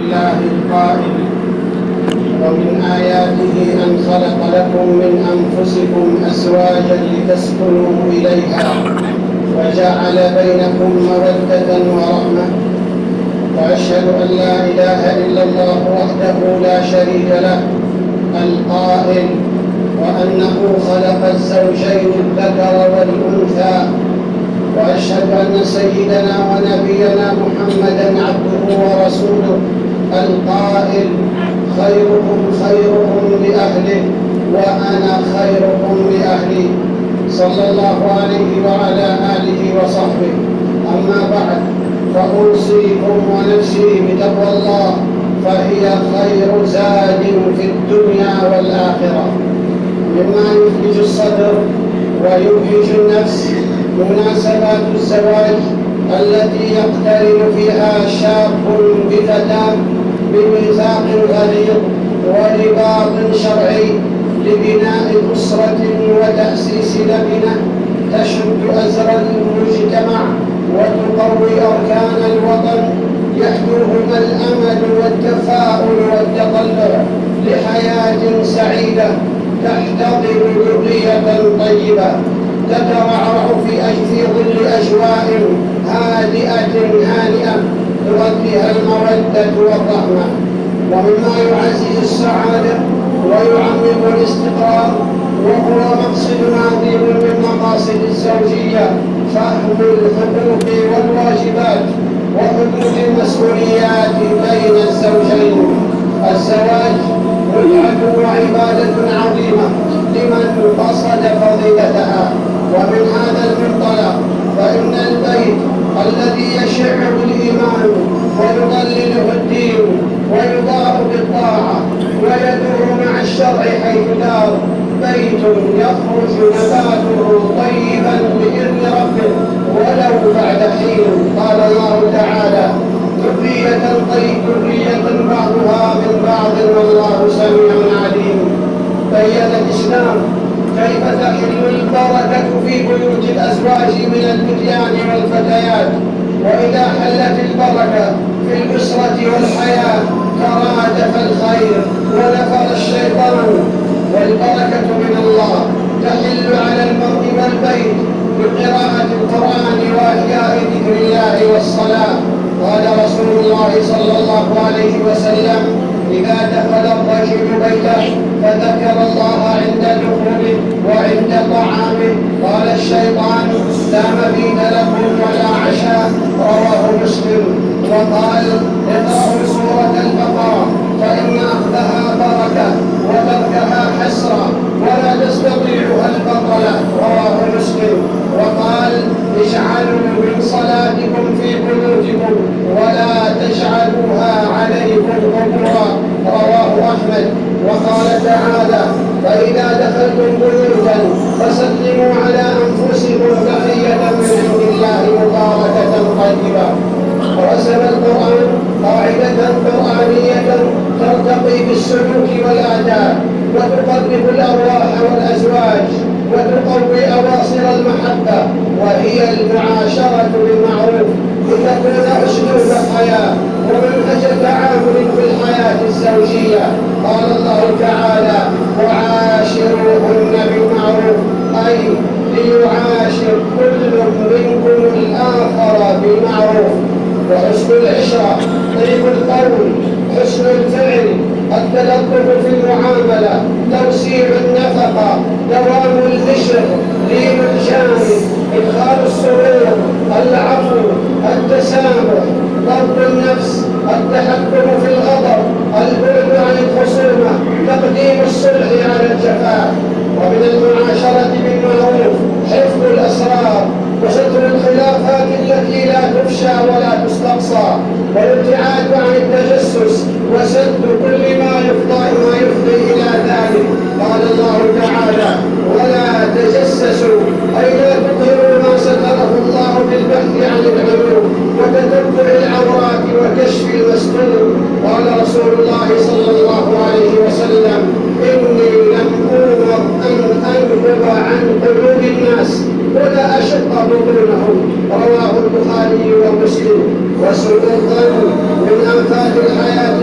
الله القائل: ومن آياته أن خلق لكم من أنفسكم أزواجا لتسكنوا إليها وجعل بينكم مودة ورحمة. وأشهد أن لا إله إلا الله وحده لا شريك له القائل: وأنه خلق الزوجين الذكر والأنثى. وأشهد أن سيدنا ونبينا محمدًا عبده ورسوله القائل: خيركم خيركم لأهله وأنا خيركم لأهلي، صلى الله عليه وعلى آله وصحبه. أما بعد، فأوصيكم ونفسي بتقوى الله، فهي خير زاد في الدنيا والآخرة. مما يفرج الصدر ويبهج النفس مناسبات الزواج التي يقترن فيها شاب بفتاة بميثاق غليظ ورباط شرعي لبناء أسرة وتأسيس لبنة تشد أزر المجتمع وتقوي أركان الوطن، يحدوهما الأمل والتفاؤل والتطلع لحياة سعيدة تحتضن ذرية طيبة تترعرع في ظل أجواء هادئة هانئة تغذيها المودة والرحمة. ومما يعزز السعادة ويعمق الاستقرار وهو مقصد عظيم من مقاصد الزوجية فهم الحقوق والواجبات وحدود المسؤوليات بين الزوجين. الزواج متعة وعبادة عظيمة لمن قصد فضيلتها. ومن هذا المنطلق فإن البيت الذي يشع بالإيمان ويضلله الدين ويضاء بالطاعة ويدور مع الشرع حيث دار بيت يخرج نباته طيبا بإذن ربه ولو بعد حين. قال الله تعالى: ذرية بعضها من بعض والله سميع عليم. بين الإسلام كيف تحل البركة في بيوت الأزواج من الفتيان والفتيات، وإذا حلت البركة في الأسرة والحياة ترادف الخير ونفر الشيطان. والبركة من الله تحل على المرء والبيت بقراءة القرآن وإحياء ذكر الله والصلاة. قال رسول الله صلى الله عليه وسلم: إذا دخل الرجل بيته فذكر الله عند دخوله وعند طعامه قال الشيطان: لا مبيت لكم ولا عشاء. رواه مسلم. وقال: اقرأوا سورة البقرة فإن أخذها بركة وتركها حسرة ولا تستطيعها البطلة. رواه مسلم. وقال: اجعلوا من صلاتكم في بيوتكم ولا تجعلوها عليكم قبورا. رواه أحمد. وقال تعالى: فإذا دخلتم بيوتا فسلموا على أنفسكم تحية من عند الله مباركة طيبة. ورسم القرآن قاعدة قرآنية ترتقي بالسلوك والآداب وتقرب الأرواح والأزواج وتقوي أواصر المحبة، وهي المعاشرة بالمعروف لتكون أسلوب حياة ومنهج تعامل في الحياة الزوجية. قال الله تعالى: وعاشروهن بالمعروف، أي ليعاشر كل منكم الآخر بالمعروف. وحسن العشرة، طيب القول، حسن الفعل، التلطف في المعاملة، توسيع النفقة، دوام البشر، لين الجانب، إدخال السرور، العفو، التسامح، ضبط النفس، التحكم في الغضب، البعد عن الخصومة، تقديم الصلح على الجفاء. ومن المعاشرة بالمعروف حفظ الأسرار وستر الخلافات التي لا تفشى ولا تستقصى، والابتعاد عن التجسس وسد كل ما يفضي إلى ذلك. قال الله تعالى: ولا تجسسوا، أي لا تظهروا ما ستره الله بالبحث عن العيوب وتتبع العورات وكشف المستور. قال رسول الله صلى الله عليه وسلم: إني لم أؤمر أن أنقب عن قلوب الناس ولا أشق بطونهم. رواه البخاري ومسلم. وسوء الظن من أنفاذ الحياة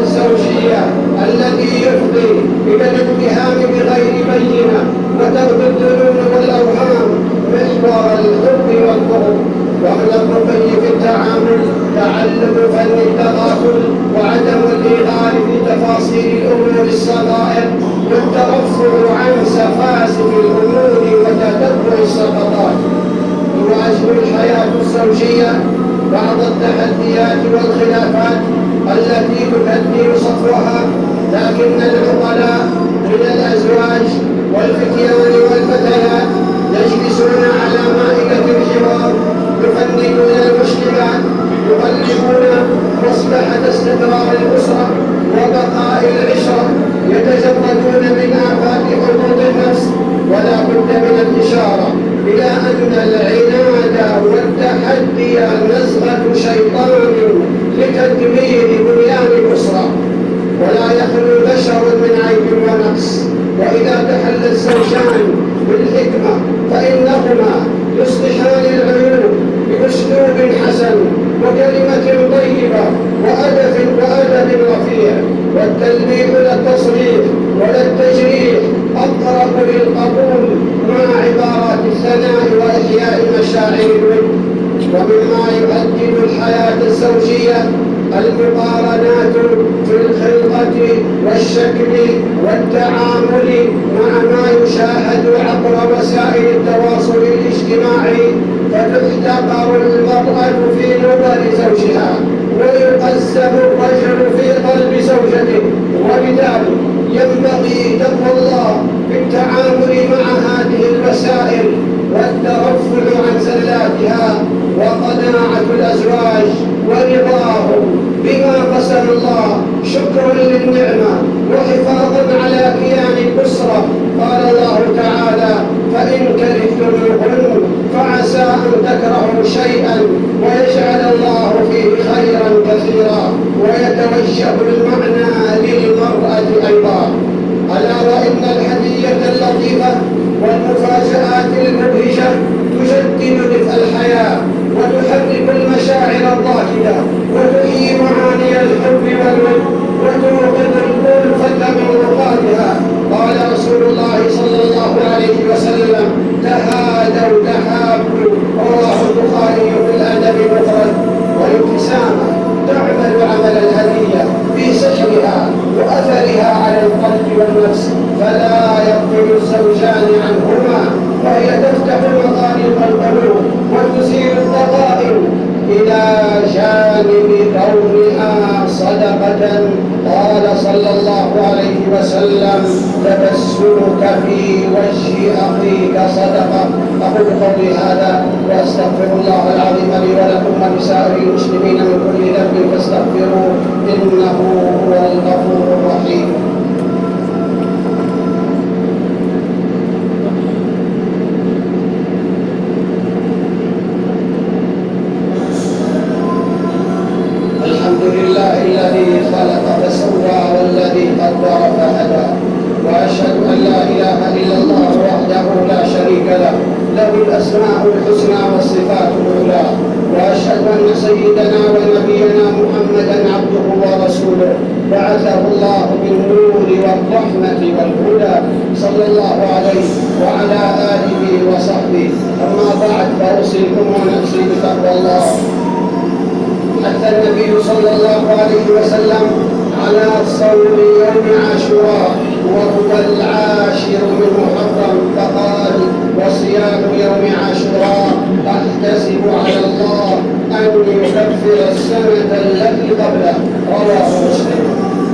إلى الاتهام بغير بينة وترك الظنون والأوهام محور الحب والبغض. ومن الرقي في التعامل تعلم فن التغافل وعدم الإغال في تفاصيل الأمور الصغائر والترفع عن سفاسف الأمور وتتبع السقطات. تواجه الحياة الزوجية بعض التحديات والخلافات التي تكدر صفوها، لكن العقلاء من الأزواج والفتيان والفتيات يجلسون على مائدة الحوار، يفندون المشكلات، يقلبون مصلحة استقرار الأسرة وبقاء العشرة، يتجردون من آفات حدود النفس. ولا بد من الإشارة إلى أن العناد والتحدي نزغة شيطان لتدمير بنيان الأسرة، ولا يخلو بشر من عيب ونقص. وإذا تحلى الزوجان بالحكمة فإنهما يصلحان العيوب بأسلوب حسن وكلمة طيبة وأدب رفيع. والتلميح لا التصريح ولا التجريح، أقرب للقبول مع عبارات الثناء وإحياء مشاعر الود. ومما يؤكد الحياة الزوجية المقارنات في الخلقة والشكل والتعامل مع ما يشاهد عبر وسائل التواصل الاجتماعي، فتحتقر المرأة في نظر زوجها ويقسم الرجل في قلب زوجته. ولذلك ينبغي تقوى الله في التعامل مع هذه الوسائل والترفع عن زلاتها وقناعة الأزواج ورضاهم بما قسم الله شكرا للنعمة وحفاظا على كيان الأسرة. قال الله تعالى: فإن كرهتموهن فعسى أن تكرهوا شيئا ويجعل الله فيه خيرا كثيرا. ويتوجه المعنى للمرأة أيضا. ألا وإن الهدية اللطيفة والمفاجآت المبهجة تجدد دفء الحياة وتحرك المشاعر الضاحكة وتحيي معاني الحب والود وتوقظ الألفة من رقادها. قال رسول الله صلى الله عليه وسلم: تهادوا تحابوا. رواه البخاري في الأدب المفرد. والابتسامة تعمل عمل الهدية في سحرها وأثرها على القلب والنفس، فلا يغفل الزوجان عنهما، وهي تفتح مغالق القلوب وتزيل الضغائن إلى جانب كونها صدقة. قال صلى الله عليه وسلم: تبسمك في وجه أخيك صدقة. أقول قولي هذا وأستغفر الله العظيم لي ولكم ولسائر المسلمين من كل ذنب فاستغفروه إنه هو الغفور الرحيم. الحمد لله الذي خلق فسوى والذي قدر فهدى، وأشهد أن لا إله إلا الله وحده لا شريك له، له الأسماء الحسنى والصفات العلى. وأشهد أن سيدنا ونبينا محمدا عبده ورسوله بعثه الله بالنور والرحمة والهدى صلى الله عليه وعلى آله وصحبه. أما بعد، فأوصيكم ونفسي بتقوى الله. حث النبي صلى الله عليه وسلم على صوم يوم عاشوراء وهو العاشر من محرم، فقال: وصيام يوم عاشوراء أحتسب على الله أن يكفر السنة التي قبله. رواه مسلم.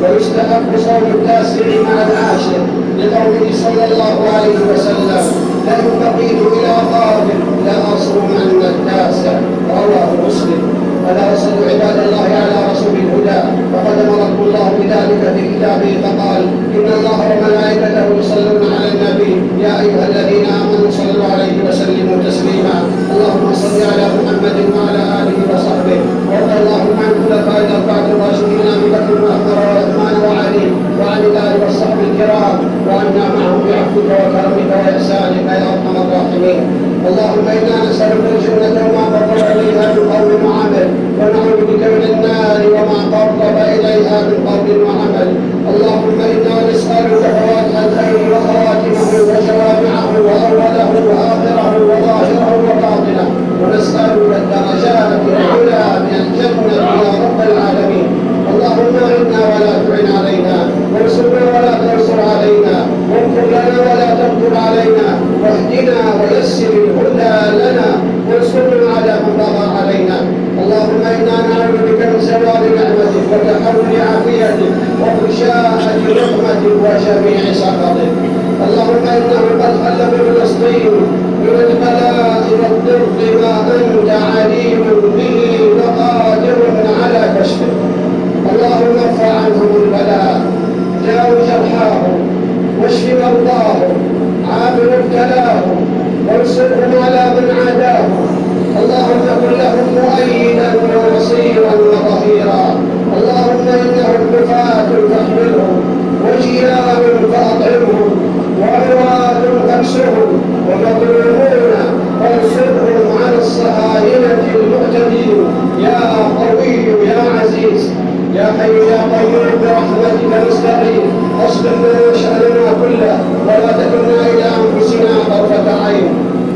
ويستحب صوم التاسع مع العاشر لقوله صلى الله عليه وسلم: لئن بقيت إلى قابل لأصومن التاسع. رواه مسلم. فلا صلوا عباد الله على رسول الهدى، فقد امركم الله بذلك في كتابه فقال: ان الله وملائكته يصلون على النبي يا ايها الذين امنوا صلوا عليه وسلموا تسليما. اللهم صل على محمد وعلى اله وصحبه، وارض اللهم عن خلفاء الاربعه الراشدين ابي بكر وعمر وعثمان وعلي وعن الاله والصحب الكرام، وعنا معهم بعفوك وكرمك واحسانك يا ارحم الراحمين. اللهم انا نسالك الجنه وما قرب اليها من قول وعمل، ونعوذ بك من النار وما قرب اليها من قول وعمل. اللهم انا نسالك نسألك الدرجات العلى من الجنة يا رب العالمين. اللهم اعنا ولا تعن علينا، وانصرنا ولا تنصر علينا، وانصر لنا ولا تنصر علينا، واهدنا ويسر الهدى لنا، وانصرنا على من بغى علينا. اللهم انا نعوذ بك من زوال نعمتك وتحول عافيتك وفشاءة رحمتك وجميع سخطك. اللهم انه قد حل بفلسطين من البلاء والضر ما انت عليم به وقادر على كشفه. اللهم ارفع عنهم البلاء، داو جرحاهم، واشف مرضاهم، عاف مبتلاهم، وانصرهم على من عاداهم. اللهم كن لهم مؤيدا ونصيرا وظهيرا. اللهم انهم كفاة فاحملهم، وجياع فاطعمهم، وعراة فاكسهم، ومظلومون فانصرهم على الصهاينة المعتدين. يا قوي يا عزيز يا حي يا قيوم برحمتك نستغيث. اصلح لنا شأننا كله ولا تكلنا الى انفسنا طرفة عين.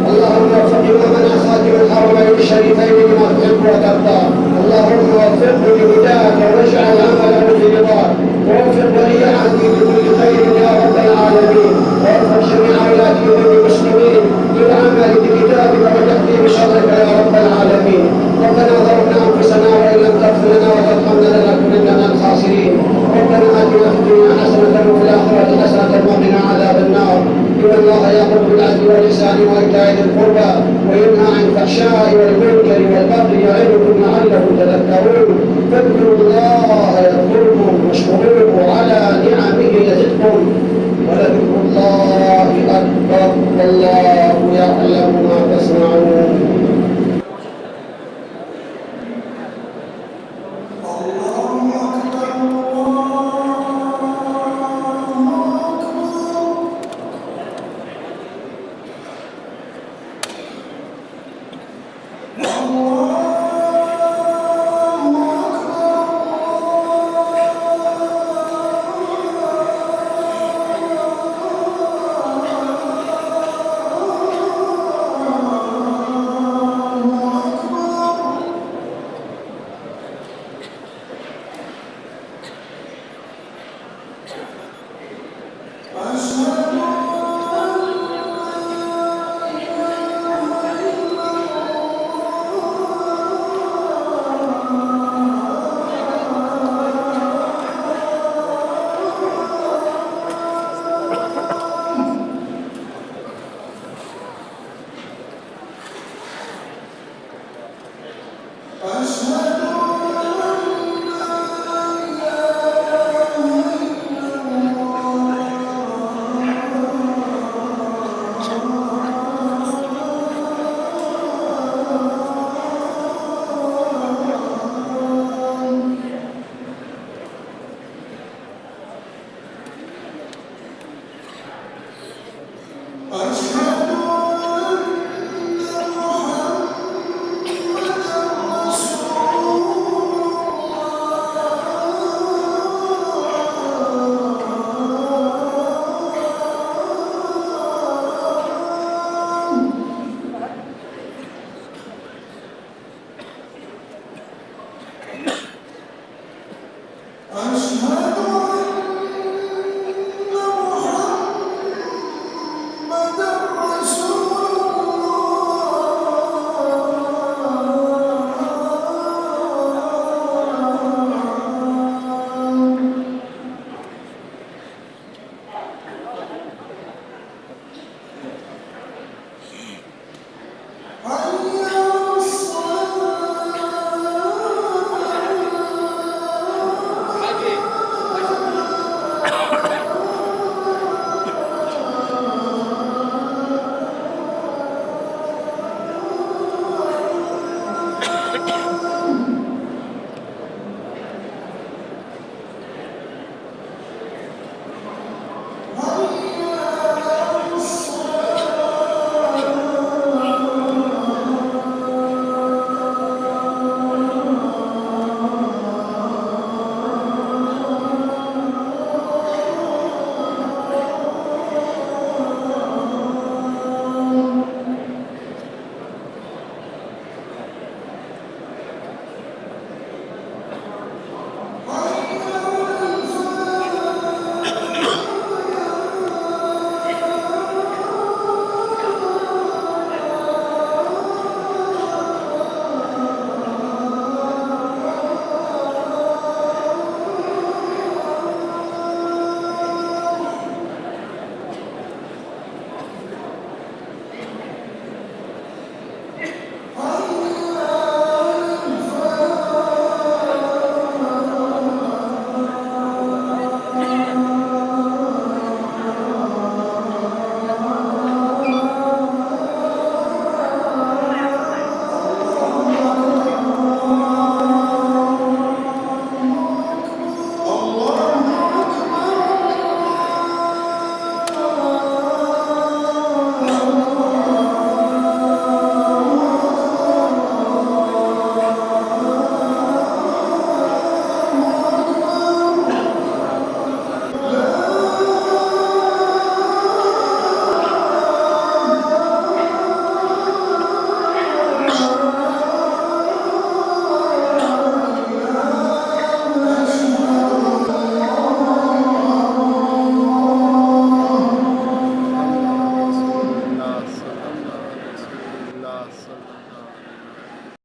اللهم وفق امامنا خاتم الحرمين الشريفين لما تحب وترضى. اللهم وفقه لهداك واجعل عمله برضاك، ووفق ولي عهدي بكل خير يا رب العالمين، ووفق جميع ولاة امور المسلمين للعمل بكتابك وتحكيم شرك يا رب العالمين. ربنا ظلمنا انفسنا وان لم تغفر لنا وترحمنا لنكونن من الخاسرين. ربنا اتنا في الدنيا حسنه وفي الاخره حسنه وقنا عذاب النار. ان الله يامر بالعدل والاحسان وايتاء ذي القربى وينهى عن الفحشاء والمنكر والبغي يعظكم لعلكم تذكرون. فاذكروا الله يذكركم